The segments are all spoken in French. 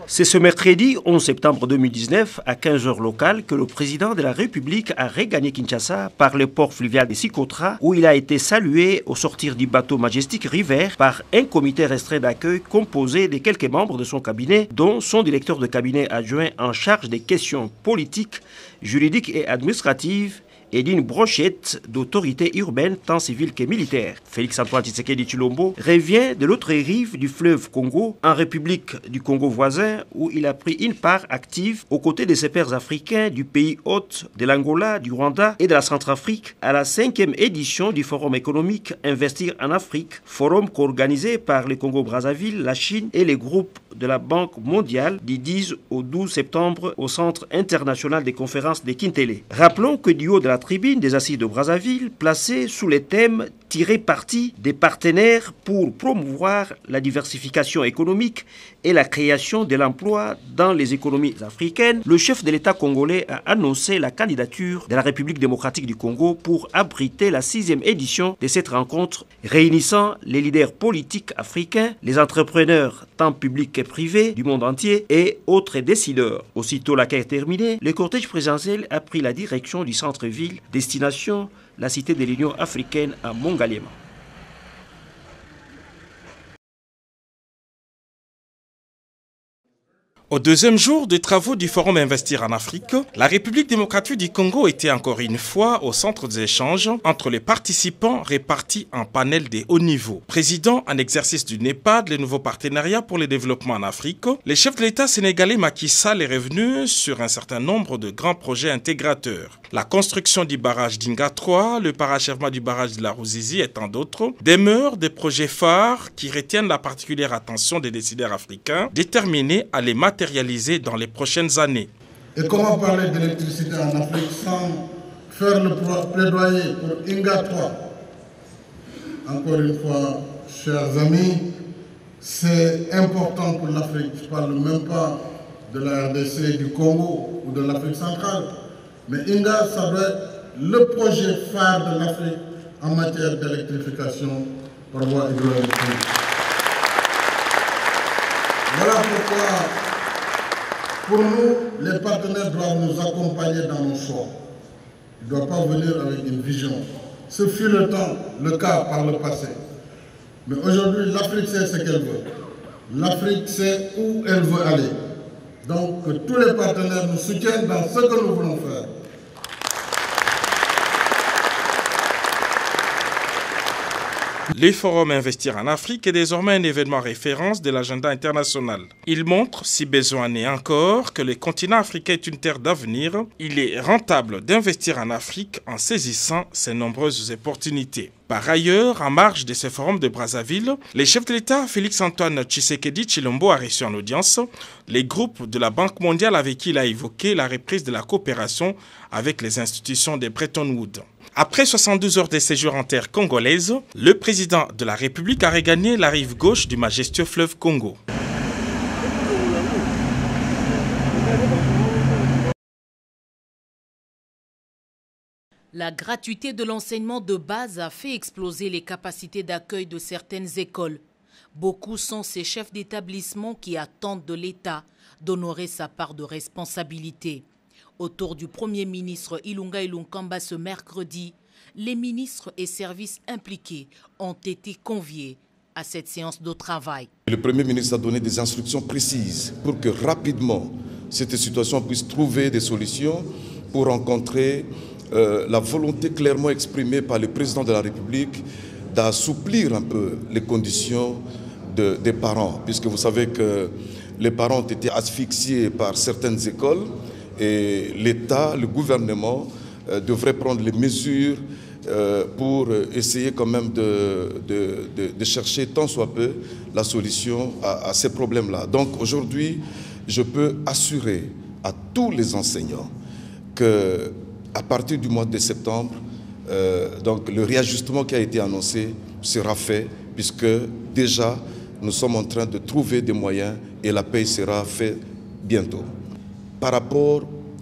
C'est ce mercredi 11 septembre 2019 à 15 h locales que le président de la République a regagné Kinshasa par le port fluvial de Sikotra où il a été salué au sortir du bateau Majestic River par un comité restreint d'accueil composé de quelques membres de son cabinet dont son directeur de cabinet adjoint en charge des questions politiques, juridiques et administratives et d'une brochette d'autorités urbaines tant civiles que militaires. Félix-Antoine Tshisekedi Tshilombo revient de l'autre rive du fleuve Congo, en République du Congo voisin, où il a pris une part active aux côtés de ses pairs africains du pays hôte, de l'Angola, du Rwanda et de la Centrafrique, à la 5e édition du Forum économique Investir en Afrique, forum co-organisé par le Congo-Brazzaville, la Chine et les groupes de la Banque mondiale du 10 au 12 septembre au Centre international des conférences de Kintele. Rappelons que du haut de la tribune des assises de Brazzaville, placée sous les thèmes tirer parti des partenaires pour promouvoir la diversification économique et la création de l'emploi dans les économies africaines, le chef de l'État congolais a annoncé la candidature de la République démocratique du Congo pour abriter la 6e édition de cette rencontre réunissant les leaders politiques africains, les entrepreneurs tant publics que privés du monde entier et autres décideurs. Aussitôt l'accueil terminé, le cortège présidentiel a pris la direction du centre-ville, destination la cité de l'Union africaine à Mongaliema. Au deuxième jour des travaux du Forum Investir en Afrique, la République démocratique du Congo était encore une fois au centre des échanges entre les participants répartis en panel de haut niveau. Président en exercice du NEPAD, le nouveau partenariat pour le développement en Afrique, le chef de l'État sénégalais Macky Sall est revenu sur un certain nombre de grands projets intégrateurs. La construction du barrage d'Inga 3, le parachèvement du barrage de la Ruzizi et tant d'autres demeurent des projets phares qui retiennent la particulière attention des décideurs africains déterminés à les matérialiser dans les prochaines années. Et comment parler d'électricité en Afrique sans faire le plaidoyer pour Inga 3? Encore une fois, chers amis, c'est important pour l'Afrique. Je ne parle même pas de la RDC, du Congo ou de l'Afrique centrale. Mais Inga, ça doit être le projet phare de l'Afrique en matière d'électrification par voie hydroélectrique. Voilà pourquoi, pour nous, les partenaires doivent nous accompagner dans nos choix. Ils ne doivent pas venir avec une vision. Ce fut le cas par le passé. Mais aujourd'hui, l'Afrique sait ce qu'elle veut. L'Afrique sait où elle veut aller. Donc, que tous les partenaires nous soutiennent dans ce que nous voulons faire. Le Forum Investir en Afrique est désormais un événement référence de l'agenda international. Il montre, si besoin n'est encore, que le continent africain est une terre d'avenir. Il est rentable d'investir en Afrique en saisissant ses nombreuses opportunités. Par ailleurs, en marge de ce forum de Brazzaville, le chef de l'État Félix-Antoine Tshisekedi Tshilombo a reçu en audience les groupes de la Banque mondiale avec qui il a évoqué la reprise de la coopération avec les institutions de Bretton Woods. Après 72 heures de séjour en terre congolaise, le président de la République a regagné la rive gauche du majestueux fleuve Congo. La gratuité de l'enseignement de base a fait exploser les capacités d'accueil de certaines écoles. Beaucoup sont ces chefs d'établissement qui attendent de l'État d'honorer sa part de responsabilité. Autour du Premier ministre Ilunga Ilunkamba ce mercredi, les ministres et services impliqués ont été conviés à cette séance de travail. Le Premier ministre a donné des instructions précises pour que rapidement cette situation puisse trouver des solutions pour rencontrer la volonté clairement exprimée par le président de la République d'assouplir un peu les conditions des parents, puisque vous savez que les parents ont été asphyxiés par certaines écoles et l'État, le gouvernement, devrait prendre les mesures pour essayer quand même de chercher tant soit peu la solution à ces problèmes-là. Donc aujourd'hui, je peux assurer à tous les enseignants que à partir du mois de septembre, donc le réajustement qui a été annoncé sera fait, puisque déjà nous sommes en train de trouver des moyens et la paie sera faite bientôt. Par rapport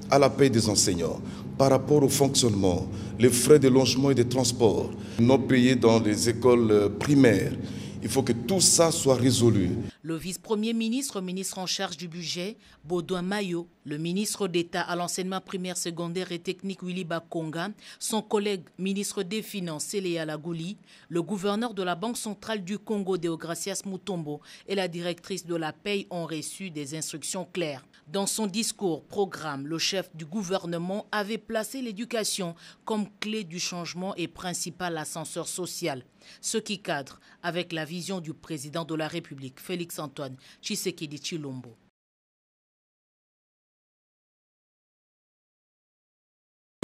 à la paie des enseignants, par rapport au fonctionnement, les frais de logement et de transport, non payés dans les écoles primaires, Il faut que tout ça soit résolu. Le vice-premier ministre, ministre en charge du budget, Baudouin Mayo, le ministre d'État à l'enseignement primaire, secondaire et technique Willy Bakonga, son collègue ministre des Finances Céléa Lagouli, le gouverneur de la Banque centrale du Congo Deogracias Mutombo et la directrice de la paye ont reçu des instructions claires. Dans son discours programme, le chef du gouvernement avait placé l'éducation comme clé du changement et principal ascenseur social, ce qui cadre avec la vision du président de la République, Félix Antoine Tshisekedi Tshilombo.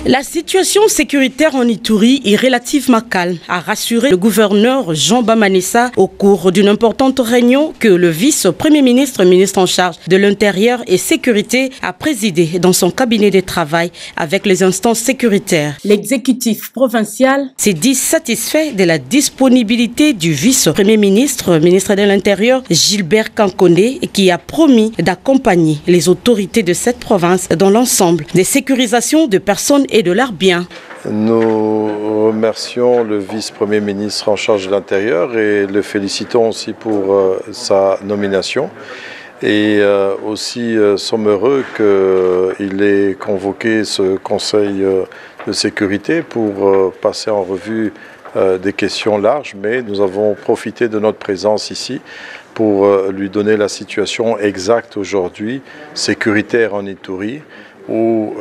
La situation sécuritaire en Ituri est relativement calme, a rassuré le gouverneur Jean Bamanessa au cours d'une importante réunion que le vice-premier ministre, ministre en charge de l'Intérieur et Sécurité, a présidé dans son cabinet de travail avec les instances sécuritaires. L'exécutif provincial s'est dit satisfait de la disponibilité du vice-premier ministre, ministre de l'Intérieur, Gilbert Kankondé, qui a promis d'accompagner les autorités de cette province dans l'ensemble des sécurisations de personnes et de leurs biens. Nous remercions le vice-premier ministre en charge de l'Intérieur et le félicitons aussi pour sa nomination. Et aussi sommes heureux qu'il ait convoqué ce conseil de sécurité pour passer en revue des questions larges, mais nous avons profité de notre présence ici pour lui donner la situation exacte aujourd'hui, sécuritaire en Ituri, où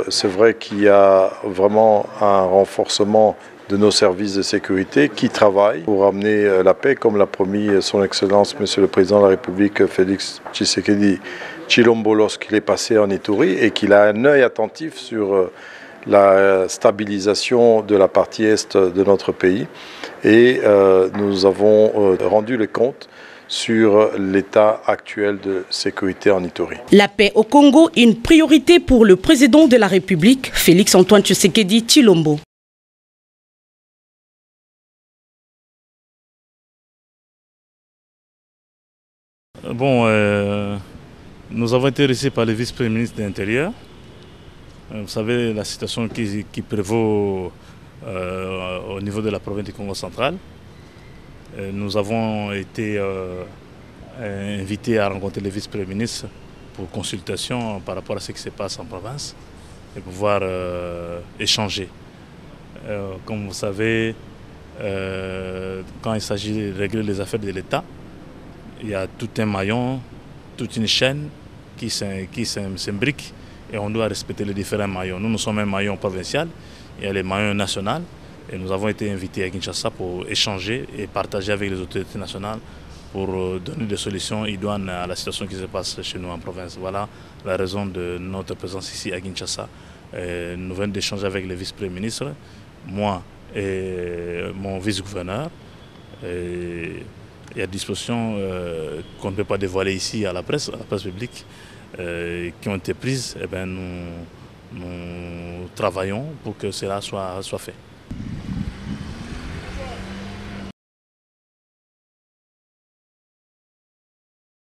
c'est vrai qu'il y a vraiment un renforcement de nos services de sécurité qui travaillent pour amener la paix, comme l'a promis son Excellence, Monsieur le Président de la République, Félix Tshisekedi Tshilombo, lorsqu'il est passé en Ituri, et qu'il a un œil attentif sur la stabilisation de la partie est de notre pays. Et nous avons rendu le compte sur l'état actuel de sécurité en Ituri. La paix au Congo, une priorité pour le président de la République, Félix Antoine Tshisekedi Tshilombo. Bon, nous avons été reçus par le vice-premier ministre de l'Intérieur. Vous savez, la situation qui prévaut au niveau de la province du Congo central. Nous avons été invités à rencontrer le vice-premier ministre pour consultation par rapport à ce qui se passe en province et pouvoir échanger. Comme vous savez, quand il s'agit de régler les affaires de l'État, il y a tout un maillon, toute une chaîne qui s'imbrique et on doit respecter les différents maillons. Nous sommes un maillon provincial, il y a les maillons nationaux. Et nous avons été invités à Kinshasa pour échanger et partager avec les autorités nationales pour donner des solutions idoines à la situation qui se passe chez nous en province. Voilà la raison de notre présence ici à Kinshasa. Nous venons d'échanger avec le vice-premier ministre, moi et mon vice-gouverneur. Il y a des dispositions qu'on ne peut pas dévoiler ici à la presse publique, qui ont été prises. Eh bien, nous travaillons pour que cela soit fait.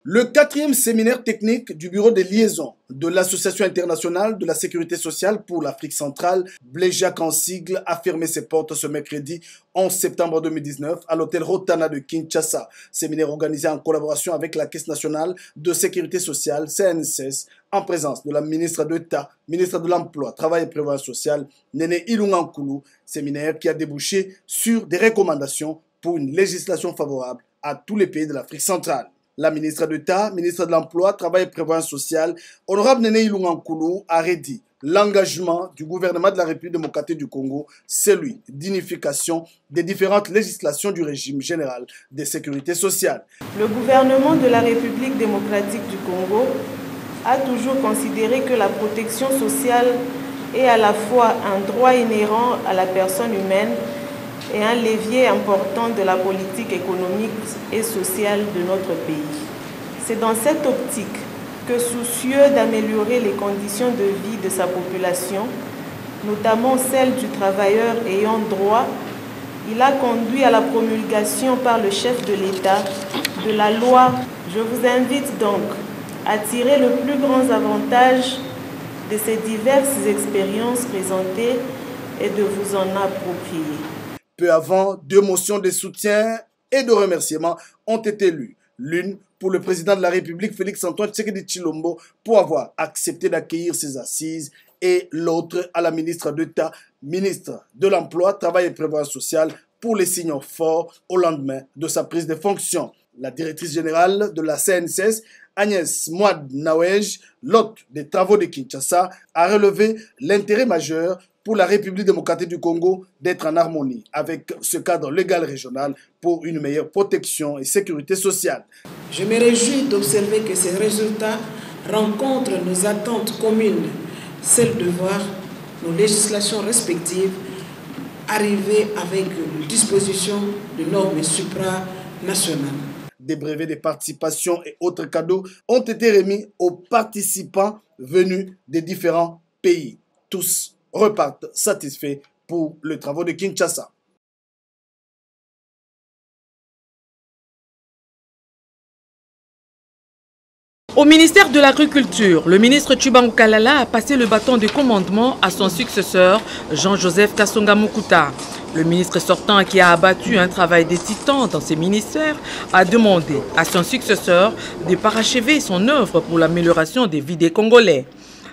Le 4e séminaire technique du bureau de liaison de l'Association internationale de la sécurité sociale pour l'Afrique centrale, Bléjac en sigle, a fermé ses portes ce mercredi 11 septembre 2019 à l'hôtel Rotana de Kinshasa. Séminaire organisé en collaboration avec la Caisse nationale de sécurité sociale, CNSS, en présence de la ministre d'État, ministre de l'Emploi, Travail et Prévoyance sociale, Néné Ilunga Nkoulou. Séminaire qui a débouché sur des recommandations pour une législation favorable à tous les pays de l'Afrique centrale. La ministre d'État, ministre de l'Emploi, Travail et Prévoyance sociale, honorable Néné Ilunga Nkoulou, a redit l'engagement du gouvernement de la République démocratique du Congo, celui d'unification des différentes législations du régime général de sécurité sociale. Le gouvernement de la République démocratique du Congo a toujours considéré que la protection sociale est à la fois un droit inhérent à la personne humaine et un levier important de la politique économique et sociale de notre pays. C'est dans cette optique que, soucieux d'améliorer les conditions de vie de sa population, notamment celles du travailleur ayant droit, il a conduit à la promulgation par le chef de l'État de la loi. Je vous invite donc à tirer le plus grand avantage de ces diverses expériences présentées et de vous en approprier. Peu avant, 2 motions de soutien et de remerciements ont été lues. L'une pour le président de la République, Félix-Antoine Tshisekedi Tshilombo, pour avoir accepté d'accueillir ces assises, et l'autre à la ministre d'État, ministre de l'Emploi, Travail et Prévoyance sociale, pour les signaux forts au lendemain de sa prise de fonction. La directrice générale de la CNSS, Agnès Mouad Nawej, l'hôte des travaux de Kinshasa, a relevé l'intérêt majeur pour la République démocratique du Congo d'être en harmonie avec ce cadre légal régional pour une meilleure protection et sécurité sociale. Je me réjouis d'observer que ces résultats rencontrent nos attentes communes, celle de voir nos législations respectives arriver avec une disposition de normes supranationales. Des brevets de participation et autres cadeaux ont été remis aux participants venus des différents pays. Tous repartent satisfaits pour les travaux de Kinshasa. Au ministère de l'Agriculture, le ministre Tshibangou Kalala a passé le bâton de commandement à son successeur, Jean-Joseph Kasonga Mukuta. Le ministre sortant, qui a abattu un travail des titans dans ses ministères, a demandé à son successeur de parachever son œuvre pour l'amélioration des vies des Congolais.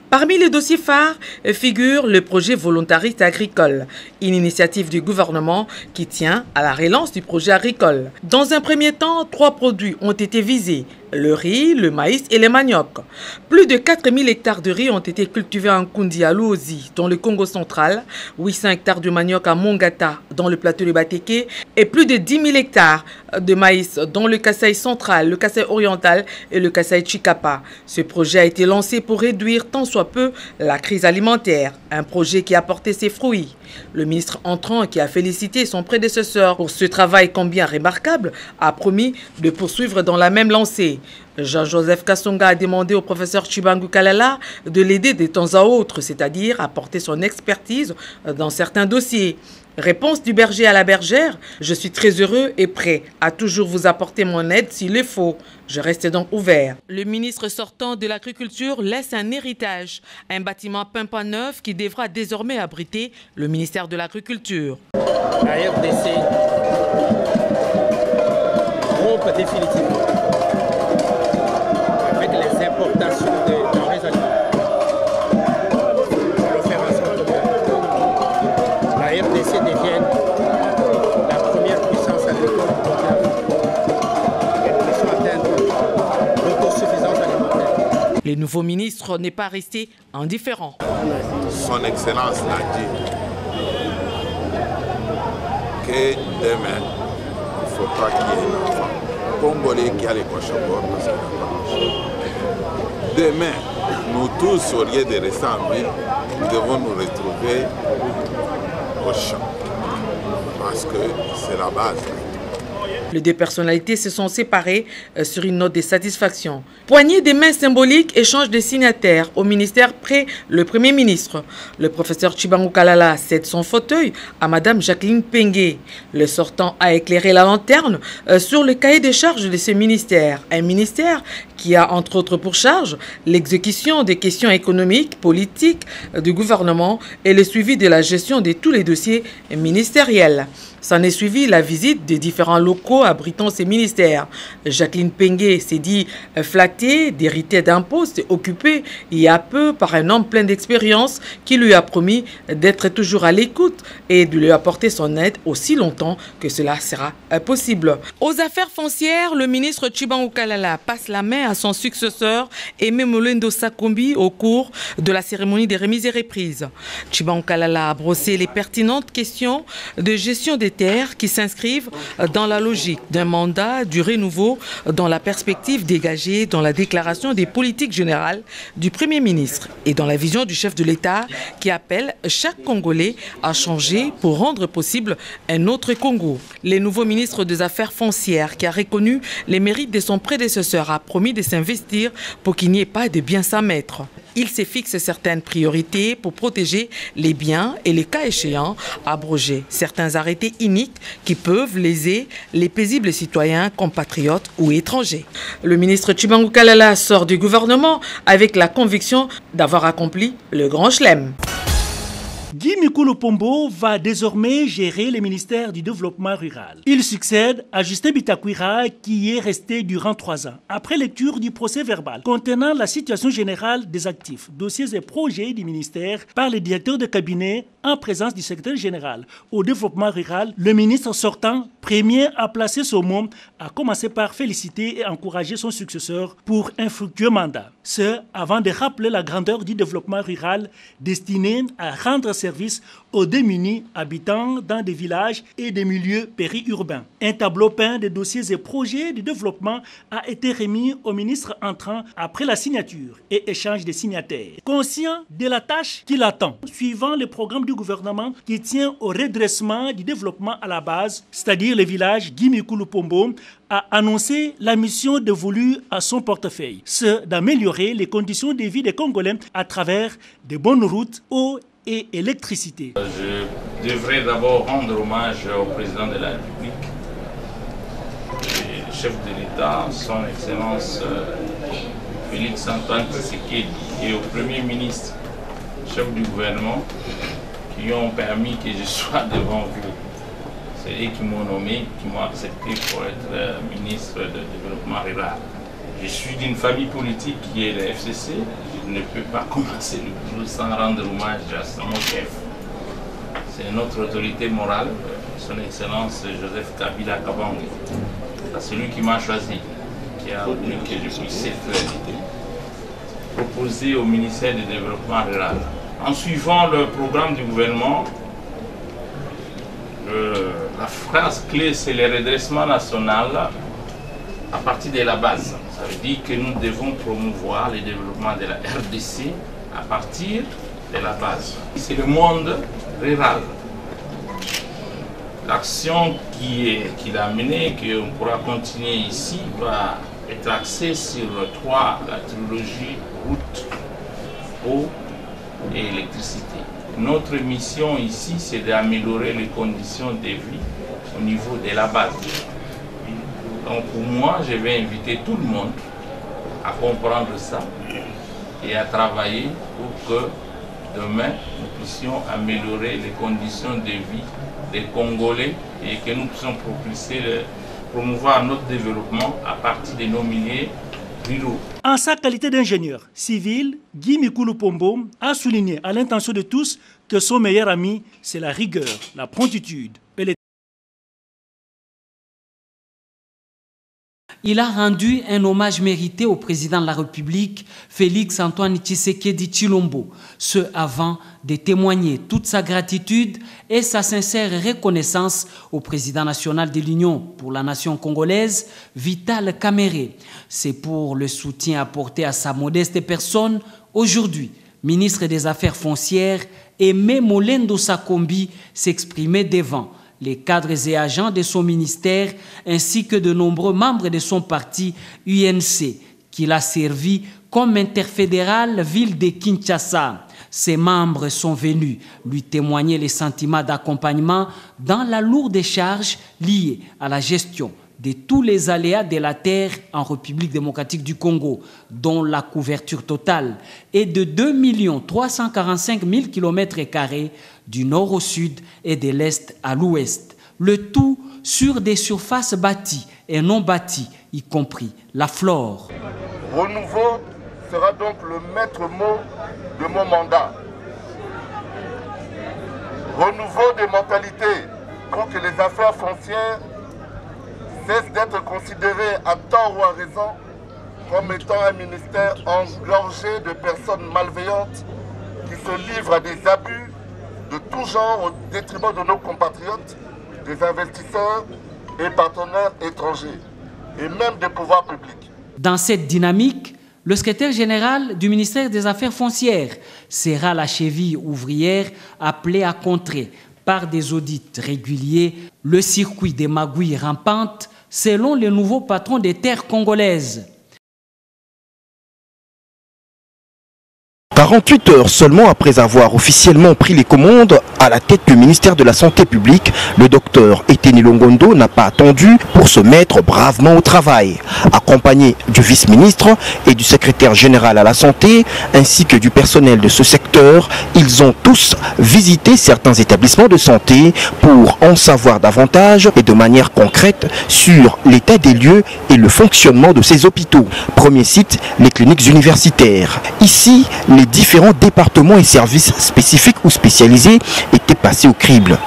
Parmi les dossiers phares figure le projet volontariste agricole, une initiative du gouvernement qui tient à la relance du projet agricole. Dans un premier temps, 3 produits ont été visés: le riz, le maïs et les maniocs. Plus de 4000 hectares de riz ont été cultivés en Kundi à Luozi, dans le Congo central, 800 hectares de manioc à Mongata, dans le plateau de Bateke, et plus de 10 000 hectares de maïs dans le Kasaï central, le Kasaï oriental et le Kasaï Chikapa. Ce projet a été lancé pour réduire tant soit peu la crise alimentaire, un projet qui a porté ses fruits. Le ministre entrant, qui a félicité son prédécesseur pour ce travail combien remarquable, a promis de poursuivre dans la même lancée. Jean-Joseph Kasonga a demandé au professeur Tshibangou Kalala de l'aider de temps à autre, c'est-à-dire à porter son expertise dans certains dossiers. Réponse du berger à la bergère: je suis très heureux et prêt à toujours vous apporter mon aide s'il le faut. Je reste donc ouvert. Le ministre sortant de l'Agriculture laisse un héritage, un bâtiment pimpant neuf qui devra désormais abriter le ministère de l'Agriculture. La RDC rompt définitivement avec les importations de denrées alimentaires. Pour faire en sorte que la RDC devienne la première puissance agricole mondiale et nous puissions atteindre l'autosuffisance alimentaire. Le nouveau ministre n'est pas resté indifférent. Son Excellence l'a dit que demain, il ne faut pas qu'il y ait un enfant congolais qui a les poches à bord parce qu'il n'a pas marché. Demain, nous tous, au lieu de rester en ville, nous devons nous retrouver au champ parce que c'est la base. Les deux personnalités se sont séparées sur une note de satisfaction. Poignée des mains symboliques, échange de signataires au ministère près le Premier ministre. Le professeur Tshibangou Kalala cède son fauteuil à Madame Jacqueline Pengue. Le sortant a éclairé la lanterne sur le cahier des charges de ce ministère. Un ministère qui a entre autres pour charge l'exécution des questions économiques, politiques du gouvernement et le suivi de la gestion de tous les dossiers ministériels. S'en est suivi la visite des différents locaux abritant ces ministères. Jacqueline Pengue s'est dit flattée d'hériter d'un poste occupé il y a peu par un homme plein d'expérience qui lui a promis d'être toujours à l'écoute et de lui apporter son aide aussi longtemps que cela sera possible. Aux affaires foncières, le ministre Tshibangou Kalala passe la main à son successeur Aimé Molendo Sakombi au cours de la cérémonie des remises et reprises. Tshibangou Kalala a brossé les pertinentes questions de gestion des terres qui s'inscrivent dans la logique d'un mandat du renouveau dans la perspective dégagée dans la déclaration des politiques générales du Premier ministre et dans la vision du chef de l'État qui appelle chaque Congolais à changer pour rendre possible un autre Congo. Le nouveau ministre des Affaires foncières qui a reconnu les mérites de son prédécesseur a promis de s'investir pour qu'il n'y ait pas de biens sans maître. Il se fixe certaines priorités pour protéger les biens et, les cas échéants, abroger certains arrêtés iniques qui peuvent léser les paisibles citoyens, compatriotes ou étrangers. Le ministre Tshibangou Kalala sort du gouvernement avec la conviction d'avoir accompli le grand chelem. Guy Mikulu Pombo va désormais gérer le ministère du Développement rural. Il succède à Justin Bitakwira qui y est resté durant 3 ans. Après lecture du procès verbal contenant la situation générale des actifs, dossiers et projets du ministère par le directeur de cabinet en présence du secrétaire général au développement rural, le ministre sortant, premier à placer son mot, a commencé par féliciter et encourager son successeur pour un fructueux mandat. Ce, avant de rappeler la grandeur du développement rural destiné à rendre service aux démunis habitants dans des villages et des milieux périurbains. Un tableau peint des dossiers et projets de développement a été remis au ministre entrant après la signature et échange des signataires. Conscient de la tâche qui l'attend, suivant le programme du gouvernement qui tient au redressement du développement à la base, c'est-à-dire le village Guy Mikulu Pombo, a annoncé la mission dévolue à son portefeuille, c'est d'améliorer les conditions de vie des Congolais à travers de bonnes routes, eau et électricité. Je devrais d'abord rendre hommage au président de la République, le chef de l'État, son Excellence Félix Antoine Tshisekedi, et au Premier ministre, chef du gouvernement, qui ont permis que je sois devant vous. C'est eux qui m'ont nommé, qui m'ont accepté pour être ministre de Développement rural. Je suis d'une famille politique qui est le FCC. Je ne peux pas commencer le boulot sans rendre hommage à mon chef. C'est notre autorité morale, son Excellence Joseph Kabila Kabange. C'est celui qui m'a choisi, qui a voulu que je puisse être proposé au ministère du Développement rural. En suivant le programme du gouvernement, la phrase clé, c'est le redressement national à partir de la base. Ça veut dire que nous devons promouvoir le développement de la RDC à partir de la base. C'est le monde rural. L'action qu'il a menée, qu'on pourra continuer ici, va être axée sur la trilogie route, eau et électricité. Notre mission ici, c'est d'améliorer les conditions de vie au niveau de la base. Donc pour moi, je vais inviter tout le monde à comprendre ça et à travailler pour que demain, nous puissions améliorer les conditions de vie des Congolais et que nous puissions promouvoir notre développement à partir de nos milieux ruraux. En sa qualité d'ingénieur civil, Guy Mikulu Pombo a souligné à l'intention de tous que son meilleur ami, c'est la rigueur, la promptitude et les... Il a rendu un hommage mérité au président de la République, Félix Antoine Tshisekedi Tshilombo, ce avant de témoigner toute sa gratitude et sa sincère reconnaissance au président national de l'Union pour la nation congolaise, Vital Kamerhe. C'est pour le soutien apporté à sa modeste personne. Aujourd'hui, ministre des Affaires foncières, Aimé Molendo Sakombi s'exprimait devant les cadres et agents de son ministère ainsi que de nombreux membres de son parti UNC qu'il a servi comme interfédéral ville de Kinshasa. Ses membres sont venus lui témoigner les sentiments d'accompagnement dans la lourde charge liée à la gestion de tous les aléas de la terre en République démocratique du Congo, dont la couverture totale est de 2 345 000 km² du nord au sud et de l'est à l'ouest. Le tout sur des surfaces bâties et non bâties, y compris la flore. Renouveau sera donc le maître mot de mon mandat. Renouveau des mentalités pour que les affaires foncières cessent d'être considérées à tort ou à raison comme étant un ministère engorgé de personnes malveillantes qui se livrent à des abus de tout genre au détriment de nos compatriotes, des investisseurs et partenaires étrangers, et même des pouvoirs publics. Dans cette dynamique, le secrétaire général du ministère des Affaires foncières sera la cheville ouvrière appelée à contrer par des audits réguliers le circuit des magouilles rampantes selon le nouveau patron des terres congolaises. 48 heures seulement après avoir officiellement pris les commandes à la tête du ministère de la Santé publique, le docteur Eteni Longondo n'a pas attendu pour se mettre bravement au travail. Accompagné du vice-ministre et du secrétaire général à la santé, ainsi que du personnel de ce secteur, ils ont tous visité certains établissements de santé pour en savoir davantage et de manière concrète sur l'état des lieux et le fonctionnement de ces hôpitaux. Premier site, les cliniques universitaires. Ici, les différents départements et services spécifiques ou spécialisés étaient passés au crible.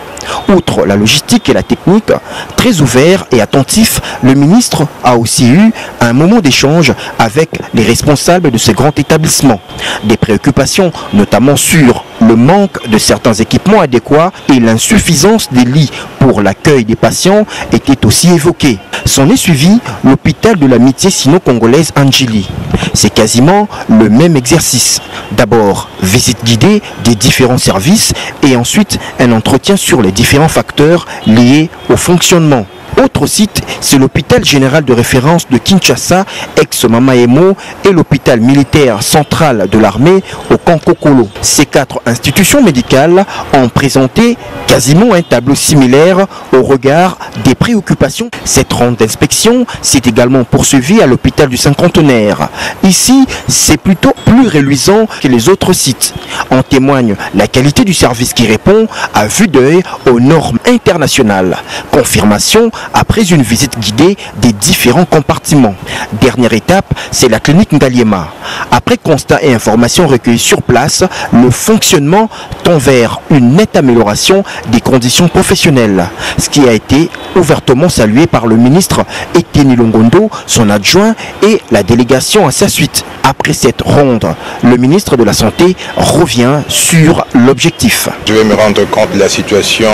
Outre la logistique et la technique, très ouvert et attentif, le ministre a aussi eu un moment d'échange avec les responsables de ces grands établissements. Des préoccupations notamment sur le manque de certains équipements adéquats et l'insuffisance des lits pour l'accueil des patients étaient aussi évoquées. S'en est suivi l'hôpital de l'amitié sino-congolaise Anjili. C'est quasiment le même exercice. D'abord, visite guidée des différents services et ensuite un entretien sur les différents facteurs liés au fonctionnement. Autre site, c'est l'hôpital général de référence de Kinshasa, ex-Mamaemo, et l'hôpital militaire central de l'armée au Kankokolo. Ces 4 institutions médicales ont présenté quasiment un tableau similaire au regard des préoccupations. Cette ronde d'inspection s'est également poursuivie à l'hôpital du Cinquantenaire. Ici, c'est plutôt plus reluisant que les autres sites. En témoigne la qualité du service qui répond à vue d'œil aux normes internationales. Confirmation après une visite guidée des différents compartiments. Dernière étape, c'est la clinique Ngaliema. Après constat et informations recueillies sur place, le fonctionnement tend vers une nette amélioration des conditions professionnelles, ce qui a été ouvertement salué par le ministre Eteni Longondo, son adjoint et la délégation à sa suite. Après cette ronde, le ministre de la Santé revient sur l'objectif. Je vais me rendre compte de la situation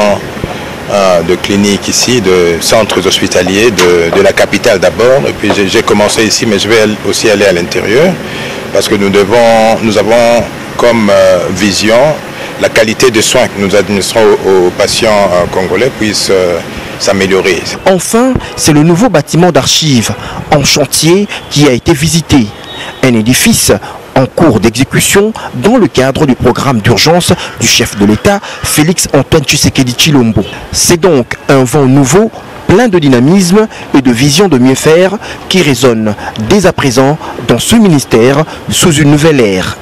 de cliniques ici, de centres hospitaliers, de la capitale d'abord. Et puis j'ai commencé ici, mais je vais aussi aller à l'intérieur parce que nous avons comme vision la qualité de soins que nous administrons aux patients congolais puisse s'améliorer. Enfin, c'est le nouveau bâtiment d'archives en chantier qui a été visité. Un édifice en cours d'exécution dans le cadre du programme d'urgence du chef de l'État, Félix Antoine Tshisekedi Tshilombo. C'est donc un vent nouveau, plein de dynamisme et de vision de mieux faire qui résonne dès à présent dans ce ministère sous une nouvelle ère.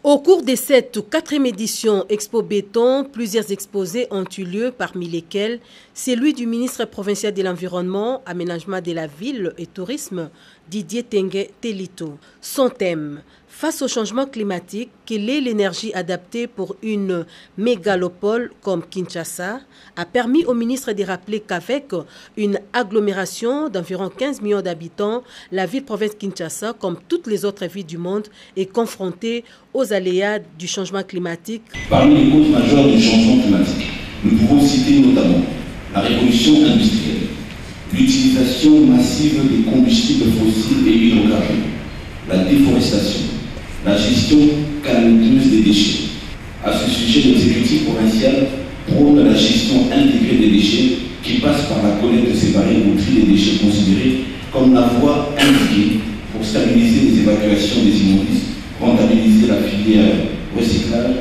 Au cours de cette 4e édition Expo Béton, plusieurs exposés ont eu lieu, parmi lesquels celui du ministre provincial de l'Environnement, Aménagement de la Ville et Tourisme, Didier Tengue Telito. Son thème, face au changement climatique, quelle est l'énergie adaptée pour une mégalopole comme Kinshasa, a permis au ministre de rappeler qu'avec une agglomération d'environ 15 millions d'habitants, la ville-province Kinshasa, comme toutes les autres villes du monde, est confrontée aux aléas du changement climatique. Parmi les causes majeures du changement climatique, nous pouvons citer notamment la révolution industrielle, l'utilisation massive des combustibles fossiles et hydrocarbures, la déforestation, la gestion calamiteuse des déchets. À ce sujet, l'exécutif provincial prône la gestion intégrée des déchets qui passe par la collecte séparée au tri des déchets considérés comme la voie indiquée pour stabiliser les évacuations des immondices, rentabiliser la filière recyclage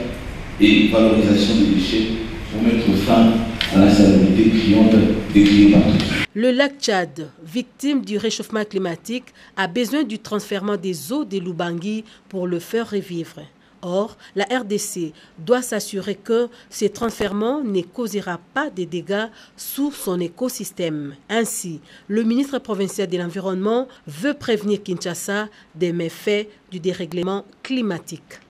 et valorisation des déchets pour mettre fin à l'insalubrité criante décriée par tous. Le lac Tchad, victime du réchauffement climatique, a besoin du transfèrement des eaux des Lubangui pour le faire revivre. Or, la RDC doit s'assurer que ce transfèrement ne causera pas de dégâts sur son écosystème. Ainsi, le ministre provincial de l'Environnement veut prévenir Kinshasa des méfaits du dérèglement climatique.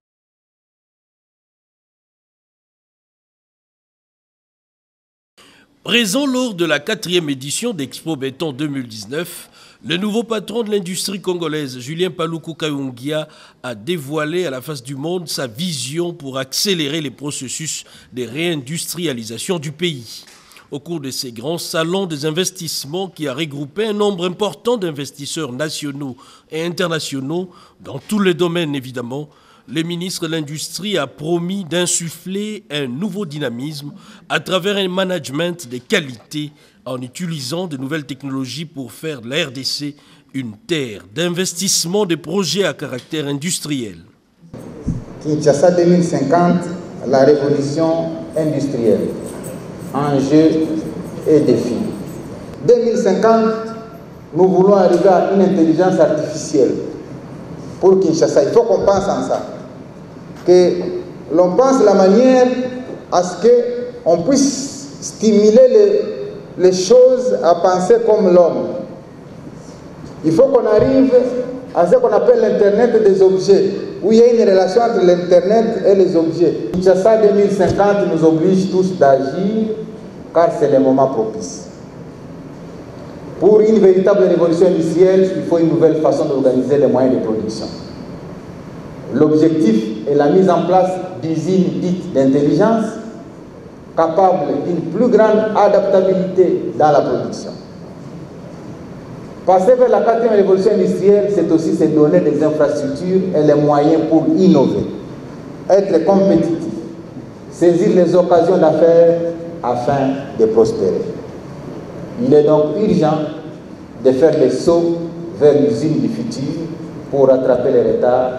Présent lors de la 4e édition d'Expo Béton 2019, le nouveau patron de l'industrie congolaise, Julien Paluku Kayungia, a dévoilé à la face du monde sa vision pour accélérer les processus de réindustrialisation du pays. Au cours de ces grands salons des investissements qui a regroupé un nombre important d'investisseurs nationaux et internationaux, dans tous les domaines évidemment, Le ministre de l'Industrie a promis d'insuffler un nouveau dynamisme à travers un management de qualité en utilisant de nouvelles technologies pour faire de la RDC une terre d'investissement de projets à caractère industriel. Kinshasa 2050, la révolution industrielle, enjeux et défis. 2050, nous voulons arriver à une intelligence artificielle pour Kinshasa. Il faut qu'on pense en ça. Que l'on pense la manière à ce qu'on puisse stimuler les choses à penser comme l'homme. Il faut qu'on arrive à ce qu'on appelle l'Internet des objets, où il y a une relation entre l'Internet et les objets. Kinshasa 2050 nous oblige tous d'agir, car c'est le moment propice. Pour une véritable révolution industrielle, il faut une nouvelle façon d'organiser les moyens de production. L'objectif est la mise en place d'usines dites d'intelligence, capables d'une plus grande adaptabilité dans la production. Passer vers la 4e révolution industrielle, c'est aussi se donner des infrastructures et les moyens pour innover, être compétitif, saisir les occasions d'affaires afin de prospérer. Il est donc urgent de faire des sauts vers l'usine du futur pour rattraper les retards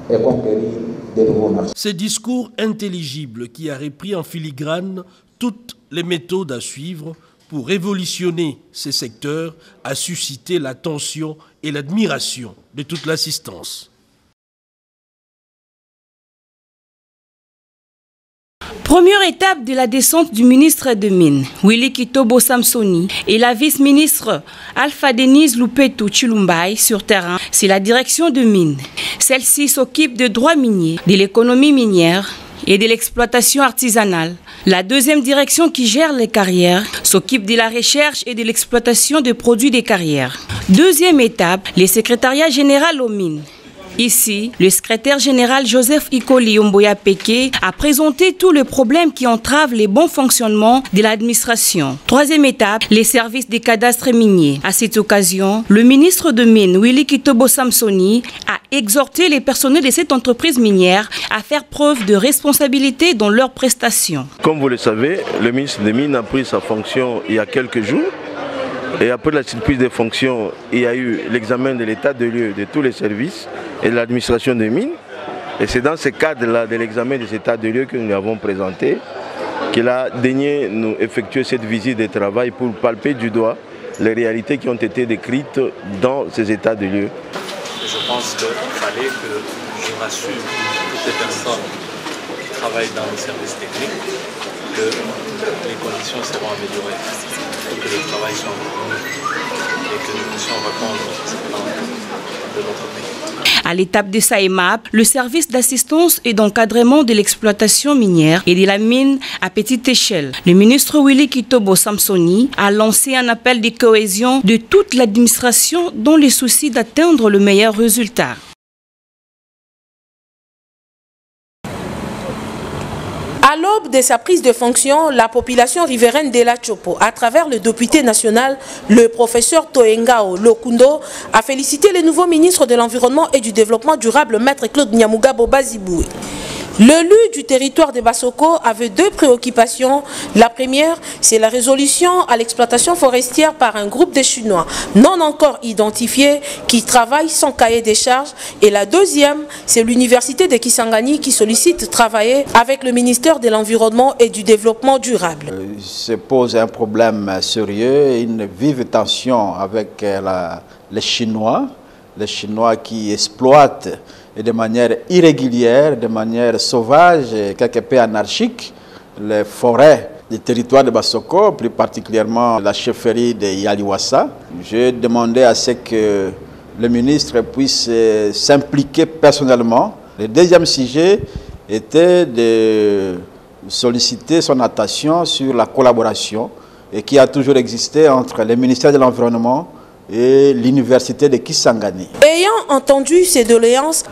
et conquérir de nouveaux marchés. Ce discours intelligible qui a repris en filigrane toutes les méthodes à suivre pour révolutionner ces secteurs a suscité l'attention et l'admiration de toute l'assistance. Première étape de la descente du ministre des Mines, Willy Kitobo Samsoni, et la vice-ministre Alpha Denise Lupetu Chilumbai sur terrain, c'est la direction de mines. Celle-ci s'occupe de droits miniers, de l'économie minière et de l'exploitation artisanale. La deuxième direction qui gère les carrières s'occupe de la recherche et de l'exploitation de produits des carrières. Deuxième étape, le secrétariat général aux mines. Ici, le secrétaire général Joseph Ikoli Omboya Peke a présenté tous les problèmes qui entravent le bon fonctionnement de l'administration. Troisième étape, les services des cadastres miniers. À cette occasion, le ministre de Mines, Willy Kitobo Samsoni, a exhorté les personnels de cette entreprise minière à faire preuve de responsabilité dans leurs prestations. Comme vous le savez, le ministre des Mines a pris sa fonction il y a quelques jours. Et après la prise des fonctions, il y a eu l'examen de l'état de lieu de tous les services et de l'administration des mines. Et c'est dans ce cadre-là de l'examen de cet état de lieu que nous avons présenté qu'il a daigné nous effectuer cette visite de travail pour palper du doigt les réalités qui ont été décrites dans ces états de lieu. Je pense qu'il fallait que je rassure toutes les personnes qui travaillent dans les services techniques que les conditions seront améliorées, que le travail soit mieux et que nous puissions répondre aux attentes de notre pays. À l'étape de SAEMAP, le service d'assistance et d'encadrement de l'exploitation minière et de la mine à petite échelle, le ministre Willy Kitobo Samsoni a lancé un appel de cohésion de toute l'administration dans le souci d'atteindre le meilleur résultat. À l'aube de sa prise de fonction, la population riveraine de la Chopo, à travers le député national, le professeur Toengao Lokundo, a félicité le nouveau ministre de l'Environnement et du Développement durable, Maître Claude Nyamugabo Baziboué. L'élu du territoire de Bassoko avait deux préoccupations. La première, c'est la résolution à l'exploitation forestière par un groupe de Chinois non encore identifiés qui travaillent sans cahier des charges. Et la deuxième, c'est l'université de Kisangani qui sollicite travailler avec le ministère de l'Environnement et du Développement durable. Se pose un problème sérieux, une vive tension avec les Chinois qui exploitent et de manière irrégulière, de manière sauvage, quelque peu anarchique, les forêts du territoire de Bassoko, plus particulièrement la chefferie de Yaliwassa. J'ai demandé à ce que le ministre puisse s'impliquer personnellement. Le deuxième sujet était de solliciter son attention sur la collaboration qui a toujours existé entre le ministère de l'Environnement et l'université de Kisangani. Ayant entendu ces doléances,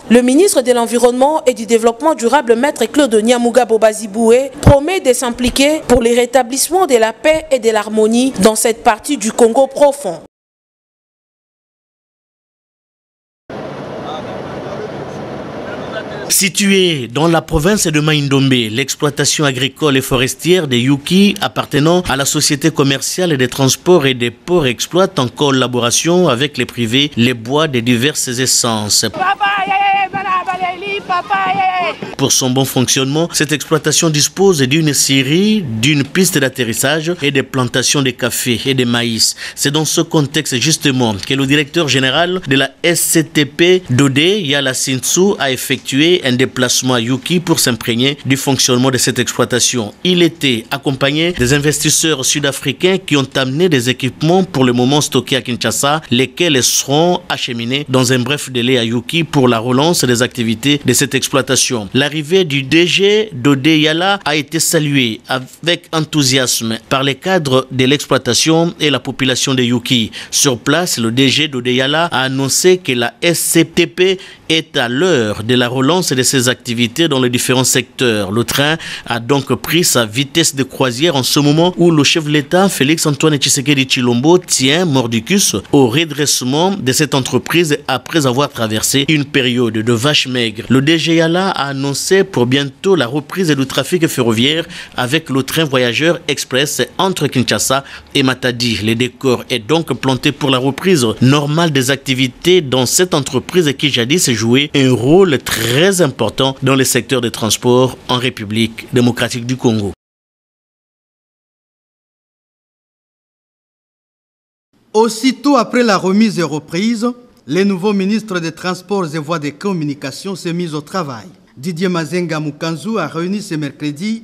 le ministre de l'Environnement et du Développement durable, Maître Claude Nyamugabo Baziboué, promet de s'impliquer pour le rétablissement de la paix et de l'harmonie dans cette partie du Congo profond. Située dans la province de Maïndombe, l'exploitation agricole et forestière des Yuki appartenant à la société commerciale des transports et des ports exploite en collaboration avec les privés les bois de diverses essences. Pour son bon fonctionnement, cette exploitation dispose d'une scierie, d'une piste d'atterrissage et des plantations de café et de maïs. C'est dans ce contexte justement que le directeur général de la SCTP Dodé Yala Sintsu a effectué un déplacement à Yuki pour s'imprégner du fonctionnement de cette exploitation. Il était accompagné des investisseurs sud-africains qui ont amené des équipements pour le moment stockés à Kinshasa, lesquels seront acheminés dans un bref délai à Yuki pour la relance des activités de cette exploitation. L'arrivée du DG Dodé Yala a été saluée avec enthousiasme par les cadres de l'exploitation et la population de Yuki. Sur place, le DG Dodé Yala a annoncé que la SCTP est à l'heure de la relance de ses activités dans les différents secteurs. Le train a donc pris sa vitesse de croisière en ce moment où le chef de l'État, Félix Antoine Tshisekedi Tshilombo, tient mordicus au redressement de cette entreprise après avoir traversé une période de vache maigre. Le DG Yala a annoncé pour bientôt la reprise du trafic ferroviaire avec le train voyageur express entre Kinshasa et Matadi. Le décor est donc planté pour la reprise normale des activités dans cette entreprise qui jadis jouait un rôle très important dans le secteur des transports en République démocratique du Congo. Aussitôt après la remise et reprise, le nouveau ministre des Transports et Voies de Communication s'est mis au travail. Didier Mazenga Mukanzu a réuni ce mercredi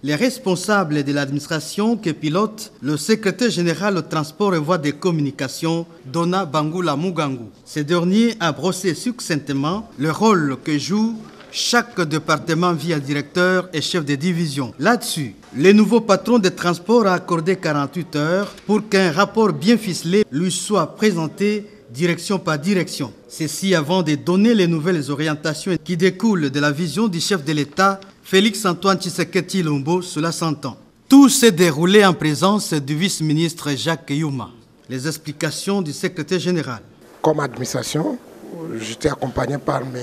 les responsables de l'administration que pilote le secrétaire général au transport et voies de communication, Dona Bangula Mugangu. Ce dernier a brossé succinctement le rôle que joue chaque département via directeur et chef de division. Là-dessus, le nouveau patron des transports a accordé 48 heures pour qu'un rapport bien ficelé lui soit présenté direction par direction. Ceci avant de donner les nouvelles orientations qui découlent de la vision du chef de l'État, Félix Antoine Tshisekedi Tshilombo, cela s'entend. Tout s'est déroulé en présence du vice-ministre Jacques Yuma. Les explications du secrétaire général. Comme administration, j'étais accompagné par mes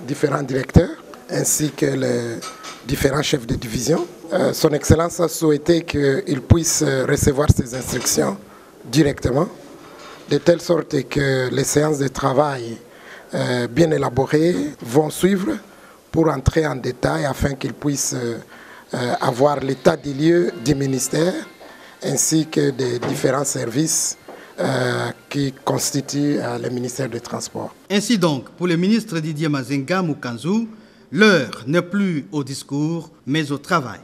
différents directeurs ainsi que les différents chefs de division. Son Excellence a souhaité qu'il puisse recevoir ces instructions directement, de telle sorte que les séances de travail bien élaborées vont suivre pour entrer en détail afin qu'il puisse avoir l'état des lieux du ministère ainsi que des différents services qui constituent le ministère des Transports. Ainsi donc, pour le ministre Didier Mazenga Mukanzu, l'heure n'est plus au discours, mais au travail.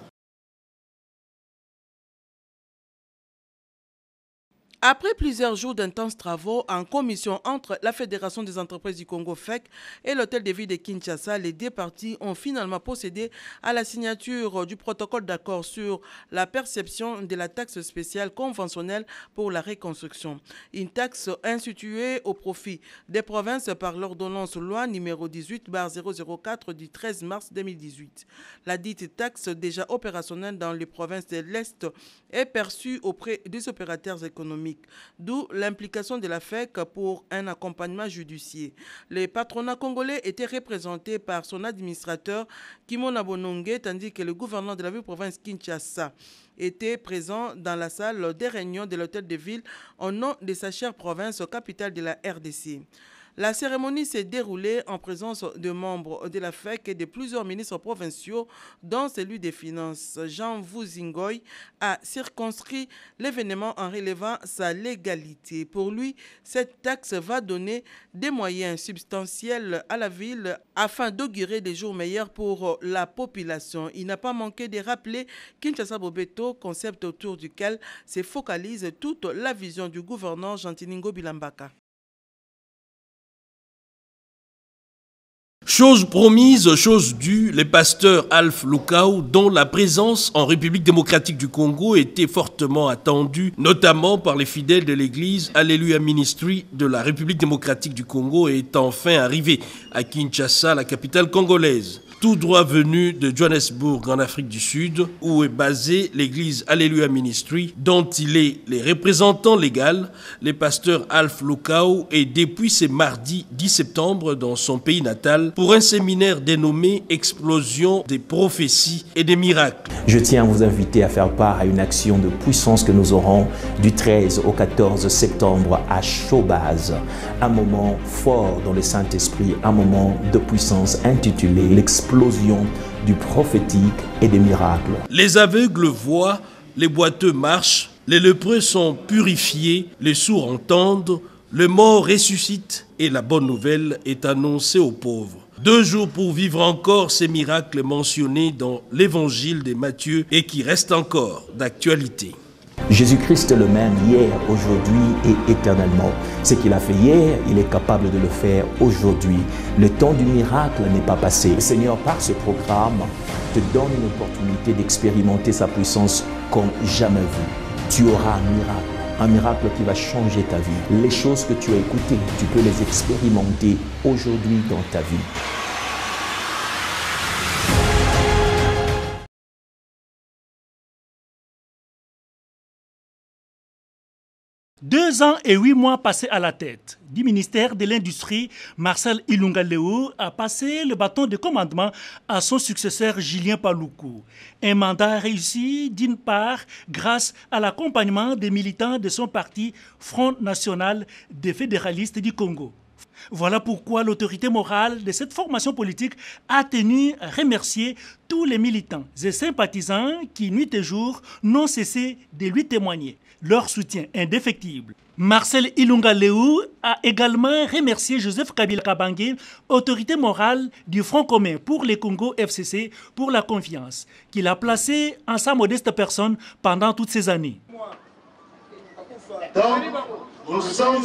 Après plusieurs jours d'intenses travaux en commission entre la Fédération des entreprises du Congo FEC et l'hôtel de ville de Kinshasa, les deux parties ont finalement procédé à la signature du protocole d'accord sur la perception de la taxe spéciale conventionnelle pour la reconstruction. Une taxe instituée au profit des provinces par l'ordonnance loi numéro 18/004 du 13 mars 2018. La dite taxe déjà opérationnelle dans les provinces de l'Est est perçue auprès des opérateurs économiques, d'où l'implication de la FEC pour un accompagnement judiciaire. Les patronats congolais étaient représentés par son administrateur Kimona Bonongue, tandis que le gouverneur de la ville-province Kinshasa était présent dans la salle des réunions de l'hôtel de ville au nom de sa chère province capitale de la RDC. La cérémonie s'est déroulée en présence de membres de la FEC et de plusieurs ministres provinciaux, dont celui des Finances. Jean Vuzingoy a circonscrit l'événement en relevant sa légalité. Pour lui, cette taxe va donner des moyens substantiels à la ville afin d'augurer des jours meilleurs pour la population. Il n'a pas manqué de rappeler Kinshasa Bobeto, concept autour duquel se focalise toute la vision du gouverneur Jantiningo Bilambaka. Chose promise, chose due, les pasteurs Alph Lukau, dont la présence en République démocratique du Congo était fortement attendue, notamment par les fidèles de l'église Alléluia Ministry de la République démocratique du Congo, est enfin arrivé à Kinshasa, la capitale congolaise. tout droit venu de Johannesburg en Afrique du Sud, où est basée l'église Alleluia Ministry, dont il est le représentant légal. Le pasteur Alf Lukau est depuis ce mardi 10 septembre dans son pays natal pour un séminaire dénommé Explosion des prophéties et des miracles. Je tiens à vous inviter à faire part à une action de puissance que nous aurons du 13 au 14 septembre à Showbaz. Un moment fort dans le Saint-Esprit, un moment de puissance intitulé l'explosion du prophétique et des miracles. Les aveugles voient, les boiteux marchent, les lépreux sont purifiés, les sourds entendent, les morts ressuscitent et la bonne nouvelle est annoncée aux pauvres. 2 jours pour vivre encore ces miracles mentionnés dans l'évangile de Matthieu et qui restent encore d'actualité. Jésus-Christ est le même hier, aujourd'hui et éternellement. Ce qu'il a fait hier, il est capable de le faire aujourd'hui. Le temps du miracle n'est pas passé. Le Seigneur, par ce programme, te donne une opportunité d'expérimenter sa puissance comme jamais vu. Tu auras un miracle qui va changer ta vie. Les choses que tu as écoutées, tu peux les expérimenter aujourd'hui dans ta vie. 2 ans et 8 mois passés à la tête du ministère de l'Industrie, Marcel Ilunga Leou a passé le bâton de commandement à son successeur Julien Paluku. Un mandat réussi d'une part grâce à l'accompagnement des militants de son parti Front National des fédéralistes du Congo. Voilà pourquoi l'autorité morale de cette formation politique a tenu à remercier tous les militants et sympathisants qui, nuit et jour, n'ont cessé de lui témoigner leur soutien indéfectible. Marcel Ilunga Leou a également remercié Joseph Kabila Kabange, autorité morale du Front commun pour les Congo FCC, pour la confiance qu'il a placée en sa modeste personne pendant toutes ces années. Donc, nous sommes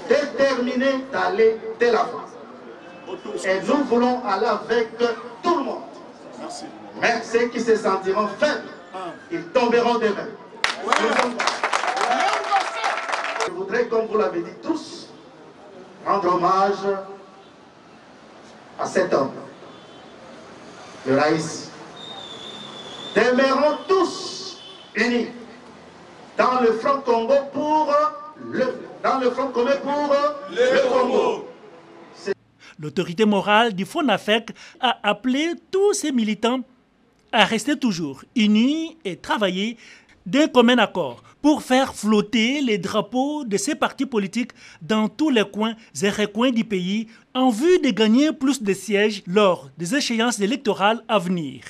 déterminés d'aller de l'avant. Et nous voulons aller avec tout le monde. Mais ceux qui se sentiront faibles, ils tomberont des mains. Je voudrais, comme vous l'avez dit tous, rendre hommage à cet homme, le Raïs. Demeurons tous unis dans le Front Congo pour dans le Front commun pour le Congo. L'autorité morale du FONAFEC a appelé tous ses militants à rester toujours unis et travailler d'un commun accord pour faire flotter les drapeaux de ces partis politiques dans tous les coins et recoins du pays en vue de gagner plus de sièges lors des échéances électorales à venir.